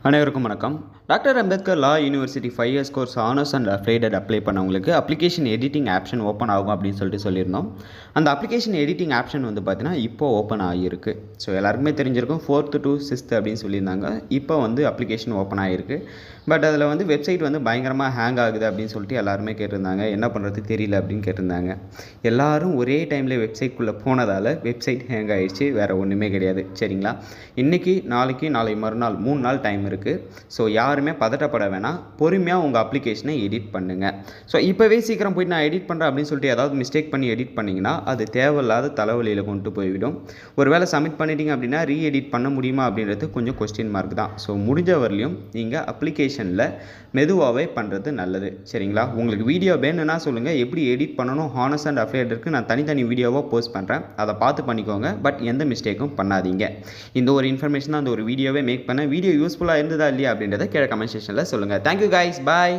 அனைவருக்கும் வணக்கம். Doctor Ambedkar law university 5 years course honours and அப்ளைடட் apply பண்ணவங்களுக்கு அப்ளிகேஷன் எடிட்டிங் ஆப்ஷன் ஓப்பன் ஆகும் அப்படின்னு சொல்லியிருந்தோம். அந்த அப்ளிகேஷன் எடிட்டிங் ஆப்ஷன் வந்து பார்த்தீங்கன்னா இப்போ ஓப்பன் ஆகியிருக்கு. ஸோ எல்லாருக்குமே தெரிஞ்சிருக்கும் 4th to 6th அப்படின்னு சொல்லியிருந்தாங்க. இப்போ வந்து அப்ளிகேஷன் ஓப்பன் ஆகிருக்கு. பட் அதில் வந்து வெப்சைட் வந்து பயங்கரமாக ஹேங் ஆகுது அப்படின்னு சொல்லிட்டு எல்லாருமே கேட்டிருந்தாங்க. என்ன பண்ணுறது தெரியல அப்படின்னு கேட்டிருந்தாங்க. எல்லாரும் ஒரே டைமில் வெப்சைட்குள்ளே போனதால் வெப்சைட் ஹேங் ஆகிடுச்சு. வேறு ஒன்றுமே கிடையாது. சரிங்களா? இன்றைக்கி நாளைக்கு நாளை மறுநாள் 3 நாள் டைம் இருக்குது. ஸோ யாருமே பதட்டப்பட வேணாம். பொறுமையாக உங்கள் அப்ளிகேஷனை எடிட் பண்ணுங்கள். ஸோ இப்போவே சீக்கிரம் போய்ட்டு நான் எடிட் பண்ணுறேன் அப்படின்னு சொல்லிட்டு ஏதாவது மிஸ்டேக் பண்ணி எடிட் பண்ணிங்கன்னா அது தேவையில்லாத தலைவலியில் கொண்டு போய்விடும். ஒரு வேளை சப்மிட் பண்ணிட்டீங்க அப்படின்னா ரீஎடிட் பண்ண முடியுமா அப்படின்றது கொஞ்சம் கொஸ்டின் மார்க் தான். ஸோ முடிஞ்ச வரலையும் நீங்கள் அப்ளிகேஷனில் மெதுவாகவே பண்ணுறது நல்லது. சரிங்களா? உங்களுக்கு வீடியோ வேணும்னா சொல்லுங்கள். எப்படி எடிட் பண்ணணும் ஹானஸ் அண்ட் அஃப்லேடருக்கு நான் தனித்தனி வீடியோவாக போஸ்ட் பண்ணுறேன். அதை பார்த்து பண்ணிக்கோங்க. பட் எந்த மிஸ்டேக்கும் பண்ணாதீங்க. இந்த ஒரு இன்ஃபர்மேஷன் அந்த ஒரு வீடியோவே மேக் பண்ண வீடியோ யூஸ்ஃபுல்லாக இருந்ததா இல்லையா அப்படின்றத கீழே கமெண்ட் செக்ஷனில் சொல்லுங்கள். Thank you guys. பாய்.